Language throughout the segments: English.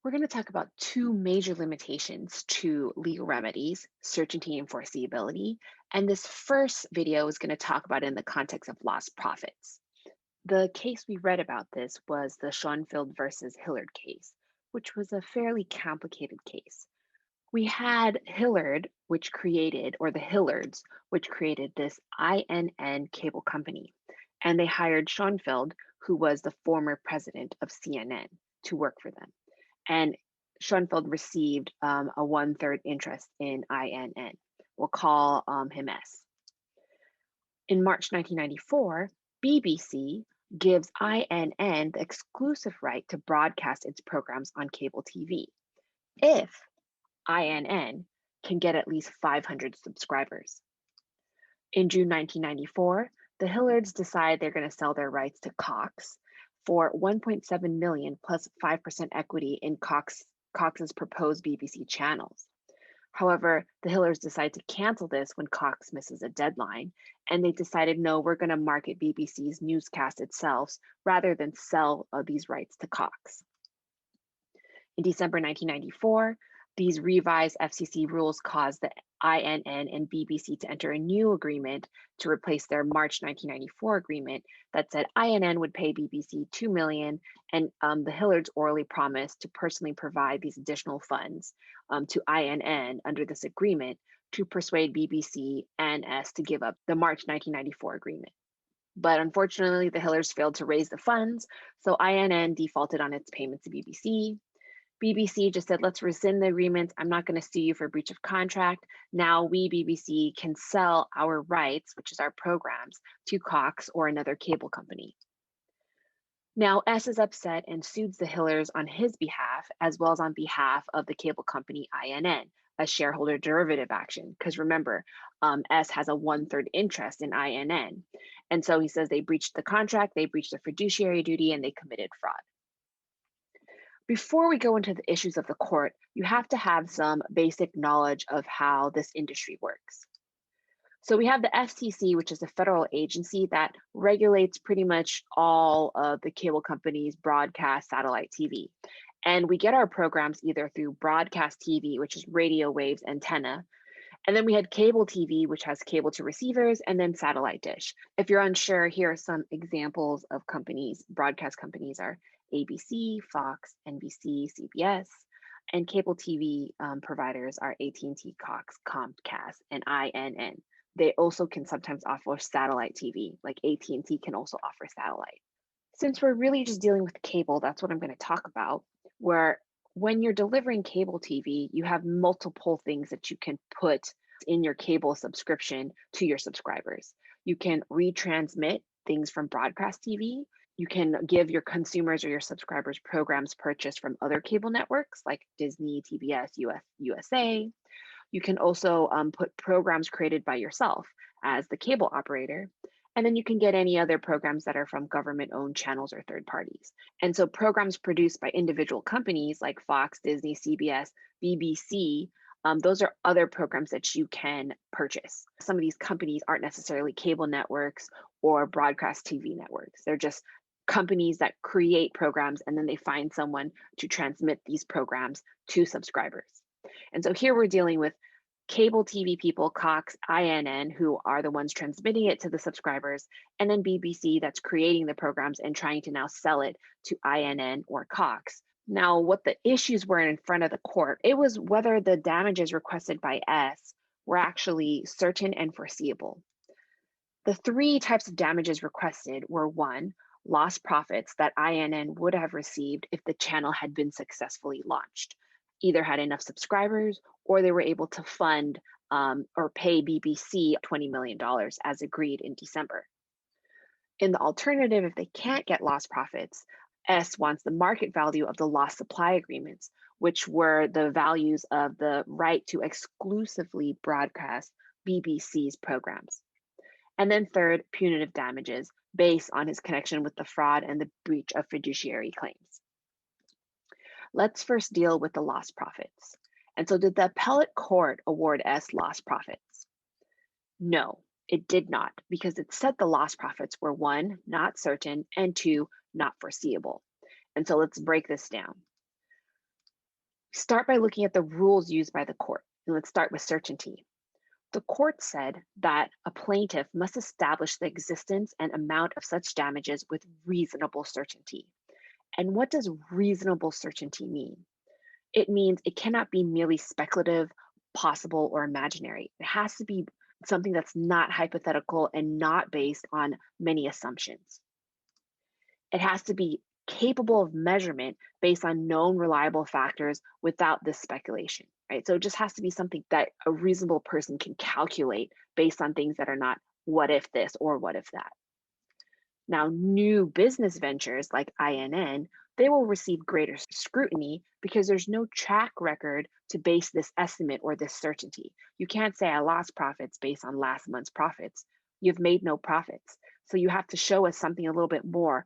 We're going to talk about two major limitations to legal remedies, certainty and foreseeability. And this first video is going to talk about it in the context of lost profits. The case we read about this was the Schoenfeld versus Hillard case, which was a fairly complicated case. We had Hillard, which created, or the Hillards, which created this INN cable company. And they hired Schoenfeld, who was the former president of CNN, to work for them. And Schoenfeld received a one-third interest in INN. We'll call him S. In March 1994, BBC gives INN the exclusive right to broadcast its programs on cable TV if INN can get at least 500 subscribers. In June 1994, the Hillards decide they're going to sell their rights to Cox for 1.7 million plus 5% equity in Cox's proposed BBC channels. However, the Hillards decide to cancel this when Cox misses a deadline, and they decided, no, we're going to market BBC's newscast itself rather than sell these rights to Cox. In December 1994, these revised FCC rules caused the INN and BBC to enter a new agreement to replace their March 1994 agreement that said INN would pay BBC $2 million, and the Hillards orally promised to personally provide these additional funds to INN under this agreement to persuade BBC and S to give up the March 1994 agreement. But unfortunately, the Hillards failed to raise the funds, so INN defaulted on its payments to BBC. BBC just said, let's rescind the agreement. I'm not going to sue you for breach of contract. Now we, BBC, can sell our rights, which is our programs, to Cox or another cable company. Now S is upset and sues the Hillards on his behalf, as well as on behalf of the cable company INN, a shareholder derivative action. Because remember, S has a one-third interest in INN. And so he says they breached the contract, they breached the fiduciary duty, and they committed fraud. Before we go into the issues of the court, you have to have some basic knowledge of how this industry works. So we have the FCC, which is a federal agency that regulates pretty much all of the cable companies' broadcast satellite TV. And we get our programs either through broadcast TV, which is radio waves antenna, and then we had cable TV, which has cable to receivers, and then satellite dish. If you're unsure, here are some examples of companies. Broadcast companies are ABC, Fox, NBC, CBS, and cable TV providers are AT&T, Cox, Comcast, and INN. They also can sometimes offer satellite TV, like AT&T can also offer satellite. Since we're really just dealing with cable, that's what I'm going to talk about, where when you're delivering cable TV, you have multiple things that you can put in your cable subscription to your subscribers. You can retransmit things from broadcast TV. You can give your consumers or your subscribers programs purchased from other cable networks like Disney, TBS, USA. You can also put programs created by yourself as the cable operator. And then you can get any other programs that are from government-owned channels or third parties. And so programs produced by individual companies like Fox, Disney, CBS, BBC, those are other programs that you can purchase. Some of these companies aren't necessarily cable networks or broadcast TV networks. They're just companies that create programs and then they find someone to transmit these programs to subscribers. And so here we're dealing with cable TV people, Cox, INN, who are the ones transmitting it to the subscribers, and then BBC that's creating the programs and trying to now sell it to INN or Cox. Now, what the issues were in front of the court, it was whether the damages requested by S were actually certain and foreseeable. The three types of damages requested were: one, lost profits that INN would have received if the channel had been successfully launched, either had enough subscribers or they were able to fund or pay BBC $20 million as agreed in December. In the alternative, if they can't get lost profits, S wants the market value of the lost supply agreements, which were the values of the right to exclusively broadcast BBC's programs. And then third, punitive damages based on his connection with the fraud and the breach of fiduciary claims. Let's first deal with the lost profits. And so did the appellate court award S lost profits? No, it did not, because it said the lost profits were: one, not certain, and two, not foreseeable. And so let's break this down. Start by looking at the rules used by the court. And let's start with certainty. The court said that a plaintiff must establish the existence and amount of such damages with reasonable certainty. And what does reasonable certainty mean? It means it cannot be merely speculative, possible, or imaginary. It has to be something that's not hypothetical and not based on many assumptions. It has to be capable of measurement based on known reliable factors without this speculation, right? So it just has to be something that a reasonable person can calculate based on things that are not what if this or what if that. Now, new business ventures like INN, they will receive greater scrutiny because there's no track record to base this estimate or this certainty. You can't say I lost profits based on last month's profits. You've made no profits. So you have to show us something a little bit more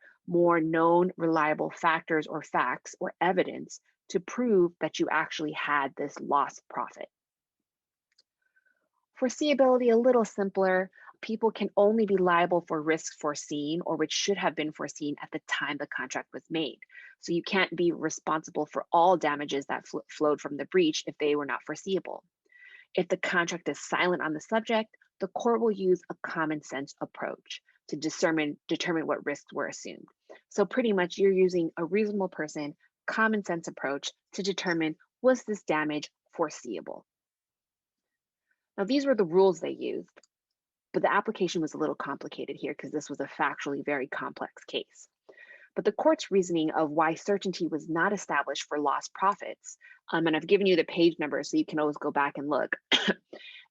known, reliable factors or facts or evidence to prove that you actually had this lost profit. Foreseeability, a little simpler. People can only be liable for risks foreseen or which should have been foreseen at the time the contract was made. So you can't be responsible for all damages that flowed from the breach if they were not foreseeable. If the contract is silent on the subject, the court will use a common sense approach to determine what risks were assumed. So pretty much you're using a reasonable person, common sense approach to determine, was this damage foreseeable? Now, these were the rules they used, but the application was a little complicated here because this was a factually very complex case. But the court's reasoning of why certainty was not established for lost profits, and I've given you the page number so you can always go back and look,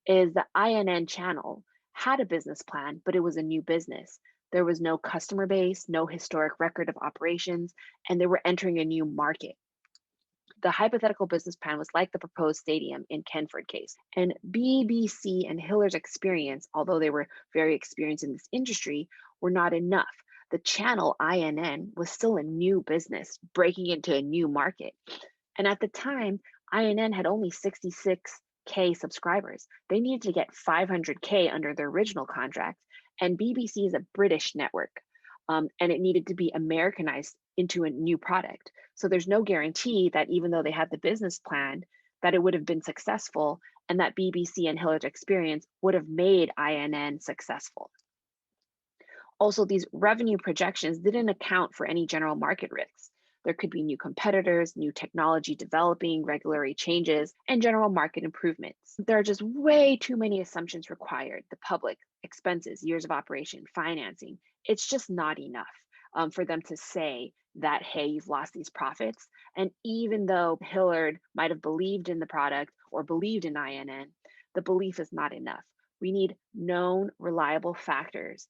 is the INN channel had a business plan, but it was a new business. There was no customer base, no historic record of operations, and they were entering a new market. The hypothetical business plan was like the proposed stadium in Kenford case. And BBC and Hiller's experience, although they were very experienced in this industry, were not enough. The channel INN was still a new business, breaking into a new market. And at the time, INN had only 66K subscribers. They needed to get 500K under their original contract. And BBC is a British network. And it needed to be Americanized into a new product. So there's no guarantee that even though they had the business plan, that it would have been successful and that BBC and Hiller's experience would have made INN successful. Also, these revenue projections didn't account for any general market risks. There could be new competitors, new technology developing, regulatory changes, and general market improvements. There are just way too many assumptions required. The public, expenses, years of operation, financing. It's just not enough for them to say that, hey, you've lost these profits. And even though Hillard might have believed in the product or believed in INN, the belief is not enough. We need known, reliable factors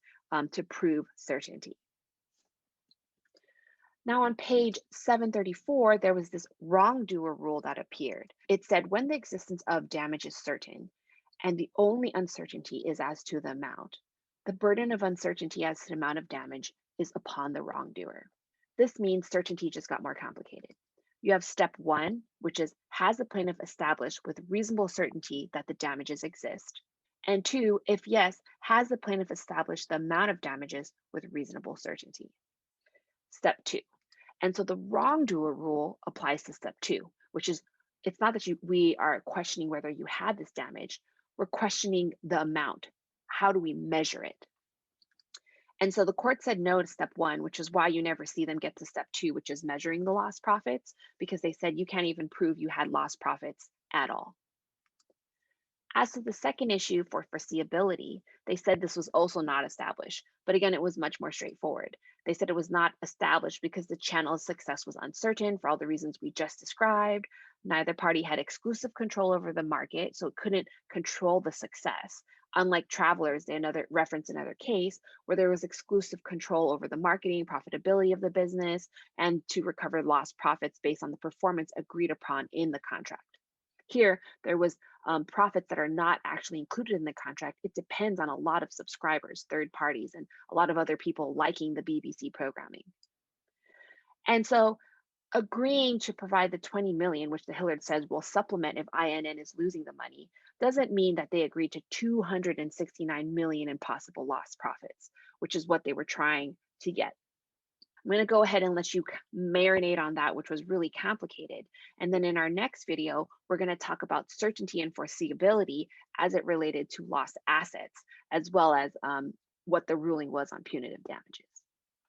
to prove certainty. Now on page 734, there was this wrongdoer rule that appeared. It said when the existence of damage is certain, and the only uncertainty is as to the amount, the burden of uncertainty as to the amount of damage is upon the wrongdoer. This means certainty just got more complicated. You have step 1, which is, has the plaintiff established with reasonable certainty that the damages exist? And 2, if yes, has the plaintiff established the amount of damages with reasonable certainty? Step 2. And so the wrongdoer rule applies to step 2, which is, it's not that we are questioning whether you had this damage, we're questioning the amount. How do we measure it? And so the court said no to step 1, which is why you never see them get to step 2, which is measuring the lost profits, because they said you can't even prove you had lost profits at all. As to the second issue for foreseeability, they said this was also not established, but again, it was much more straightforward. They said it was not established because the channel's success was uncertain for all the reasons we just described. Neither party had exclusive control over the market, so it couldn't control the success. Unlike Travelers, they reference another case where there was exclusive control over the marketing, profitability of the business, and to recover lost profits based on the performance agreed upon in the contract. Here, there was profits that are not actually included in the contract. It depends on a lot of subscribers, third parties, and a lot of other people liking the BBC programming. And so agreeing to provide the 20 million, which the Hillard says will supplement if INN is losing the money, doesn't mean that they agreed to 269 million in possible lost profits, which is what they were trying to get. I'm going to go ahead and let you marinate on that, which was really complicated. And then in our next video, we're going to talk about certainty and foreseeability as it related to lost assets, as well as what the ruling was on punitive damages.